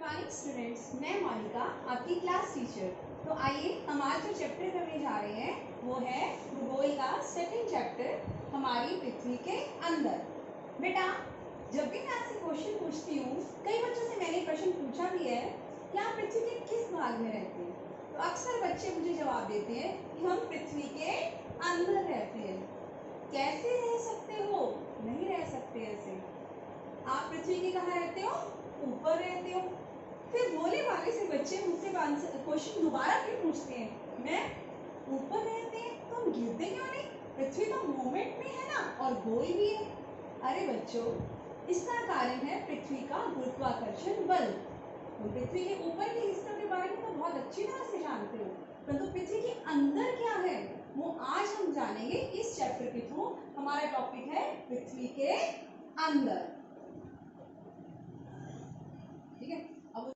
Morning students, मैं मोनिका आपकी class teacher. तो आइए हम आज जो चैप्टर करने जा रहे हैं वो है भूगोल का सेकंड चैप्टर, हमारी पृथ्वी के अंदर। बेटा, जब भी मैं आपसे क्वेश्चन पूछती हूँ, कई बच्चों से मैंने प्रश्न पूछा भी है कि आप पृथ्वी के किस भाग में रहते हैं, तो अक्सर बच्चे मुझे जवाब देते हैं कि हम पृथ्वी के अंदर रहते हैं। कैसे रह सकते हो? नहीं रह सकते ऐसे। आप पृथ्वी के कहाँ रहते हो? ऊपर रहते हो। फिर भोले भाले से बच्चे मुझसे क्वेश्चन दोबारा फिर पूछते हैं, मैं ऊपर रहते हैं तो हम गिरते क्यों नहीं? पृथ्वी तो मूवमेंट में है ना, और गोल भी है। अरे बच्चों, इसका कारण है पृथ्वी का गुरुत्वाकर्षण बल। तो पृथ्वी के ऊपर के हिस्सों के बारे में तो बहुत अच्छी तरह से जानते हो, परंतु पृथ्वी के अंदर क्या है वो आज हम जानेंगे इस चैप्टर के थ्रू। हमारा टॉपिक है पृथ्वी के अंदर। ठीक है, अब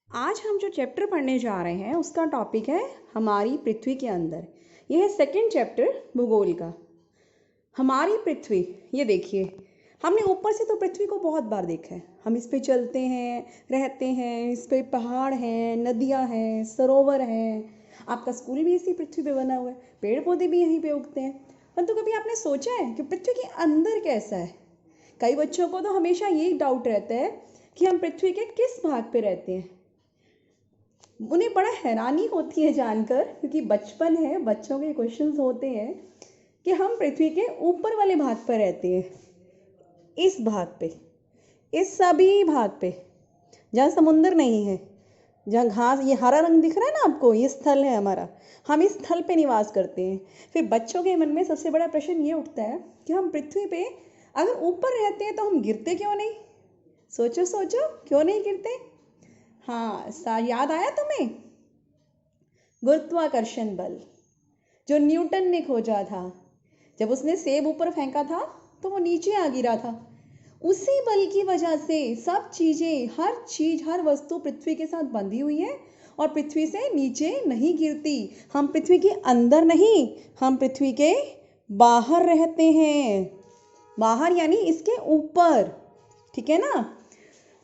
आज हम जो चैप्टर पढ़ने जा रहे हैं उसका टॉपिक है हमारी पृथ्वी के अंदर। यह है सेकंड चैप्टर भूगोल का। हमारी पृथ्वी, ये देखिए, हमने ऊपर से तो पृथ्वी को बहुत बार देखा है। हम इस पे चलते हैं, रहते हैं, इस पे पहाड़ हैं, नदियाँ हैं, सरोवर हैं। आपका स्कूल भी इसी पृथ्वी पे बना हुआ है, पेड़ पौधे भी यहीं पे उगते हैं। परंतु कभी आपने सोचा है कि पृथ्वी के अंदर कैसा है? कई बच्चों को तो हमेशा यही डाउट रहता है कि हम पृथ्वी के किस भाग पे रहते हैं। उन्हें बड़ा हैरानी होती है जानकर, क्योंकि बचपन है, बच्चों के क्वेश्चंस होते हैं कि हम पृथ्वी के ऊपर वाले भाग पर रहते हैं, इस भाग पे, इस सभी भाग पे जहाँ समुंदर नहीं है, जहाँ घास, ये हरा रंग दिख रहा है ना आपको, ये स्थल है हमारा, हम इस स्थल पे निवास करते हैं। फिर बच्चों के मन में सबसे बड़ा प्रश्न ये उठता है कि हम पृथ्वी पे अगर ऊपर रहते हैं तो हम गिरते क्यों नहीं? सोचो सोचो, क्यों नहीं गिरते? हाँ, याद आया तुम्हें? गुरुत्वाकर्षण बल जो न्यूटन ने खोजा था। जब उसने सेब ऊपर फेंका था तो वो नीचे आ गिरा था। उसी बल की वजह से सब चीजें, हर चीज, हर वस्तु पृथ्वी के साथ बंधी हुई है और पृथ्वी से नीचे नहीं गिरती। हम पृथ्वी के अंदर नहीं, हम पृथ्वी के बाहर रहते हैं। बाहर यानी इसके ऊपर, ठीक है ना?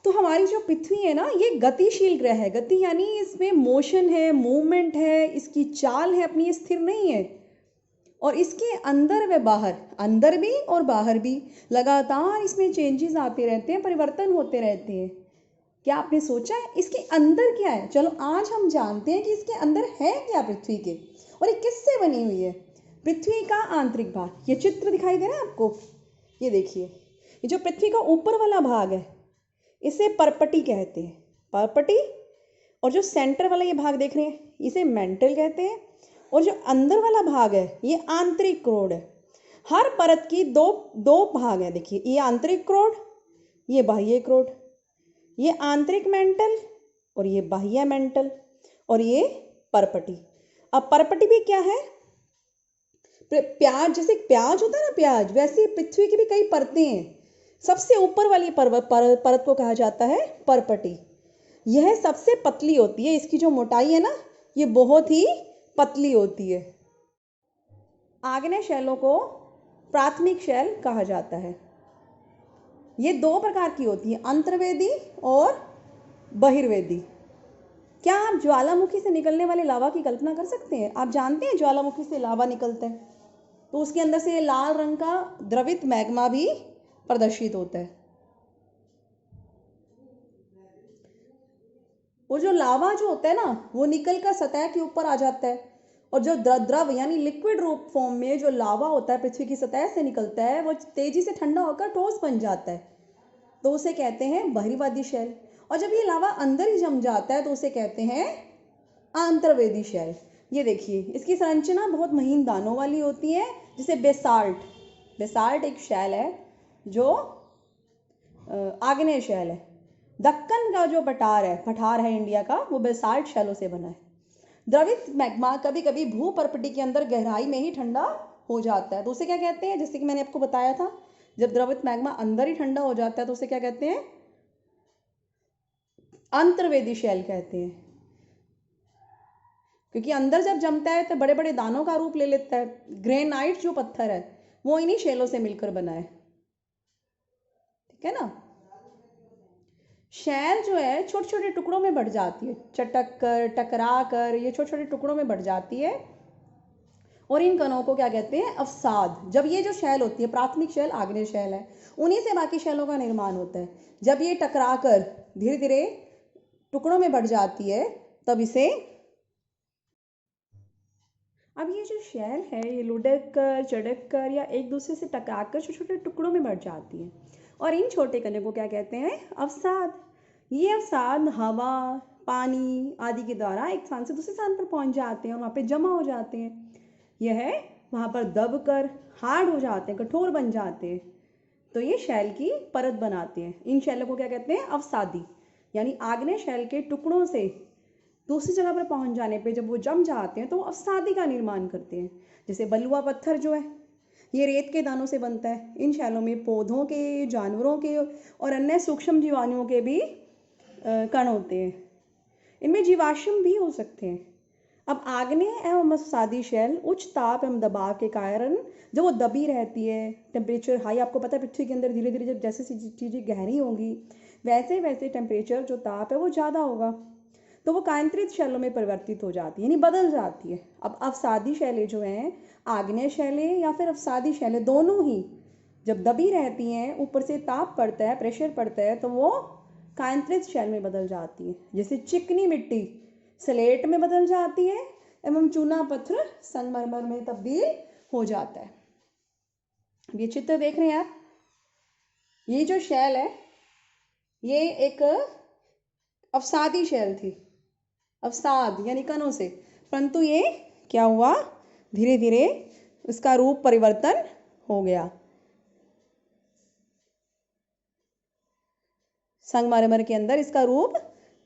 तो हमारी जो पृथ्वी है ना, ये गतिशील ग्रह है। गति यानी इसमें मोशन है, मूवमेंट है, इसकी चाल है अपनी, स्थिर नहीं है। और इसके अंदर व बाहर, अंदर भी और बाहर भी लगातार इसमें चेंजेस आते रहते हैं, परिवर्तन होते रहते हैं। क्या आपने सोचा है इसके अंदर क्या है? चलो आज हम जानते हैं कि इसके अंदर है क्या पृथ्वी के, और ये किससे बनी हुई है। पृथ्वी का आंतरिक भाग, ये चित्र दिखाई दे रहा है आपको? ये देखिए, ये जो पृथ्वी का ऊपर वाला भाग है इसे परपटी कहते हैं, परपटी। और जो सेंटर वाला ये भाग देख रहे हैं इसे मेंटल कहते हैं। और जो अंदर वाला भाग है ये आंतरिक क्रोड है। हर परत की दो दो भाग हैं। देखिए, ये आंतरिक क्रोड, ये बाह्य क्रोड, ये आंतरिक मेंटल और ये बाह्य मेंटल, और ये परपटी। अब परपटी भी क्या है? प्याज, जैसे प्याज होता है ना, प्याज, वैसे पृथ्वी की भी कई परतें हैं। सबसे ऊपर वाली परत को कहा जाता है परपटी। यह सबसे पतली होती है, इसकी जो मोटाई है ना ये बहुत ही पतली होती है। आग्नेय शैलों को प्राथमिक शैल कहा जाता है। ये दो प्रकार की होती है, अंतर्वेदी और बहिर्वेदी। क्या आप ज्वालामुखी से निकलने वाले लावा की कल्पना कर सकते हैं? आप जानते हैं ज्वालामुखी से लावा निकलता है तो उसके अंदर से लाल रंग का द्रवित मैग्मा भी प्रदर्शित होता है। वो जो लावा जो होता है ना वो निकल कर सतह के ऊपर आ जाता है, और जो द्रव यानी लिक्विड रूप फॉर्म में जो लावा होता है पृथ्वी की सतह से निकलता है वो तेजी से ठंडा होकर ठोस बन जाता है, तो उसे कहते हैं बहिर्वादी शैल। और जब ये लावा अंदर ही जम जाता है तो उसे कहते हैं अंतर्वेदी शैल। ये देखिए, इसकी संरचना बहुत महीन दानों वाली होती है, जिसे बेसाल्ट, बेसाल्ट एक शैल है जो आग्नेय शैल है। दक्कन का जो पठार है इंडिया का, वो बेसाल्ट शैलों से बना है। द्रवित मैग्मा कभी कभी भूपर्पटी के अंदर गहराई में ही ठंडा हो जाता है, तो उसे क्या कहते हैं? जैसे कि मैंने आपको बताया था, जब द्रवित मैग्मा अंदर ही ठंडा हो जाता है तो उसे क्या कहते हैं? अंतर्वेदी शैल कहते हैं। क्योंकि अंदर जब जमता है तो बड़े बड़े दानों का रूप ले लेता है। ग्रेनाइट जो पत्थर है वो इन्हीं शैलों से मिलकर बना है, ठीक है ना? शैल जो है छोटे छोटे टुकड़ों में बढ़ जाती है, चटक कर टकरा कर ये छोटे छोटे टुकड़ों में बढ़ जाती है। और इन कणों को क्या कहते हैं? अवसाद। जब ये जो शैल होती है, प्राथमिक शैल आग्नेय शैल है, उन्हीं से बाकी शैलों का निर्माण होता है। जब ये टकरा कर धीरे धीरे टुकड़ों में बढ़ जाती है तब इसे, अब ये जो शैल है ये लुढ़क कर चढ़क कर या एक दूसरे से टकरा कर छोटे छोटे टुकड़ों में बढ़ जाती है। और इन छोटे कणों को क्या कहते हैं? अवसाद। ये अवसाद हवा, पानी आदि के द्वारा एक स्थान से दूसरे स्थान पर पहुंच जाते हैं और वहाँ पे जमा हो जाते हैं। यह वहाँ पर दब कर हार्ड हो जाते हैं, कठोर बन जाते हैं, तो ये शैल की परत बनाते हैं। इन शैलों को क्या कहते हैं? अवसादी। यानी आग्नेय शैल के टुकड़ों से दूसरी जगह पर पहुंच जाने पे जब वो जम जाते हैं तो वो अवसादी का निर्माण करते हैं। जैसे बलुआ पत्थर जो है ये रेत के दानों से बनता है। इन शैलों में पौधों के, जानवरों के और अन्य सूक्ष्म जीवाणुओं के भी कण होते हैं। इनमें जीवाश्म भी हो सकते हैं। अब आग्नेय एवं अवसादी शैल उच्च ताप एवं दबाव के कारण जब वो दबी रहती है, टेम्परेचर हाई, आपको पता है पृथ्वी के अंदर धीरे धीरे जब जैसे चीज़ें गहरी होंगी वैसे वैसे टेम्परेचर जो ताप है वो ज़्यादा होगा, तो वो कायांतरित शैलों में परिवर्तित हो जाती है, यानी बदल जाती है। अब अवसादी शैलें जो हैं, आग्नेय शैलें या फिर अवसादी शैलें, दोनों ही जब दबी रहती हैं, ऊपर से ताप पड़ता है, प्रेशर पड़ता है, तो वो कायांतरित शैल में बदल जाती है। जैसे चिकनी मिट्टी स्लेट में बदल जाती है एवं चूना पत्थर संगमरमर में तब्दील हो जाता है। ये चित्र देख रहे हैं आप, ये जो शैल है ये एक अवसादी शैल थी, अवसाद यानी कणों से, परंतु ये क्या हुआ, धीरे धीरे उसका रूप परिवर्तन हो गया, संगमरमर के अंदर इसका रूप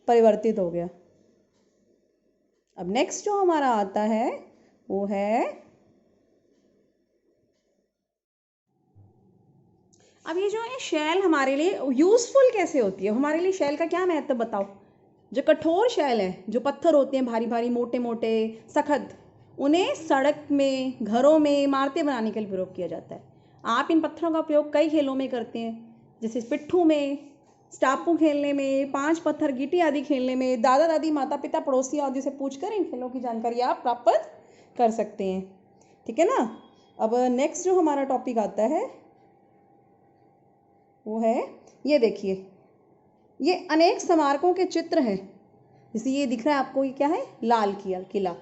परिवर्तित हो गया। अब नेक्स्ट जो हमारा आता है वो है, अब ये जो है शैल हमारे लिए यूजफुल कैसे होती है, हमारे लिए शैल का क्या महत्व बताओ। जो कठोर शैल है, जो पत्थर होते हैं भारी भारी मोटे मोटे सख्त, उन्हें सड़क में, घरों में इमारतें बनाने के लिए प्रयोग किया जाता है। आप इन पत्थरों का प्रयोग कई खेलों में करते हैं, जैसे पिट्ठू में, स्टापू खेलने में, 5 पत्थर गीटी आदि खेलने में। दादा दादी, माता पिता, पड़ोसी आदि से पूछकर इन खेलों की जानकारी आप प्राप्त कर सकते हैं। ठीक है ना। अब नेक्स्ट जो हमारा टॉपिक आता है वो है, ये देखिए, ये अनेक स्मारकों के चित्र हैं। जैसे ये दिख रहा है आपको, ये क्या है? लाल किला।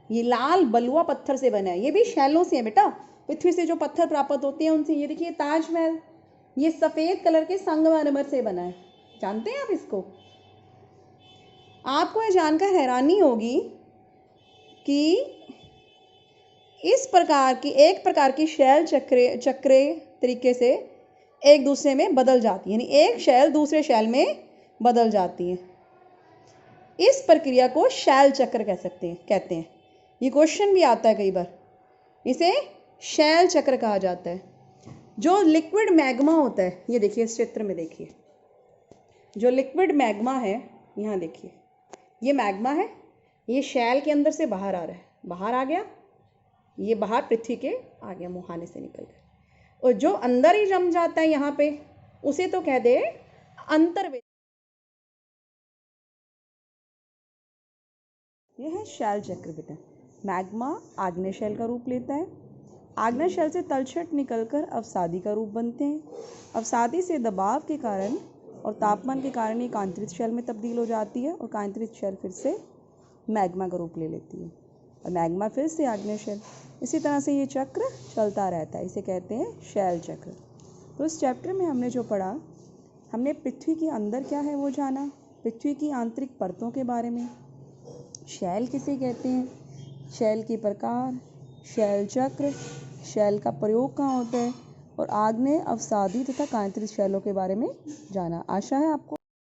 ये लाल बलुआ पत्थर से बना है। ये भी शैलों से है बेटा, पृथ्वी से जो पत्थर प्राप्त होते हैं उनसे। ये देखिए ताजमहल, ये सफ़ेद कलर के संगमरमर से बना है। जानते हैं आप इसको? आपको यह जानकर हैरानी होगी कि इस प्रकार की, एक प्रकार की शैल चक्रे तरीके से एक दूसरे में बदल जाती है, यानी एक शैल दूसरे शैल में बदल जाती है। इस प्रक्रिया को शैल चक्र कहते हैं। ये क्वेश्चन भी आता है कई बार, इसे शैल चक्र कहा जाता है। जो लिक्विड मैग्मा होता है, ये देखिए इस चित्र में देखिए, जो लिक्विड मैग्मा है, यहाँ देखिए, ये मैग्मा है, ये शैल के अंदर से बाहर आ रहा है, बाहर आ गया, ये बाहर पृथ्वी के आ गया, मुहाने से निकल गया, और जो अंदर ही जम जाता है यहाँ पे, उसे तो कह दे अंतर्वेद। यह है शैल चक्र बेटा। मैग्मा आग्नेय शैल का रूप लेता है, आग्नेय शैल से तलछट निकलकर अवसादी का रूप बनते हैं, अवसादी से दबाव के कारण और तापमान के कारण ये कांतरित शैल में तब्दील हो जाती है, और कांतरित शैल फिर से मैग्मा का रूप ले लेती है, और मैग्मा फिर से आग्नेय शैल। इसी तरह से ये चक्र चलता रहता है, इसे कहते हैं शैल चक्र। तो इस चैप्टर में हमने जो पढ़ा, हमने पृथ्वी के अंदर क्या है वो जाना, पृथ्वी की आंतरिक परतों के बारे में, शैल किसे कहते हैं, शैल के प्रकार, शैल चक्र, शैल का प्रयोग कहाँ होता है, और आग्नेय, अवसादी तथा कांतरित शैलों के बारे में जाना। आशा है आपको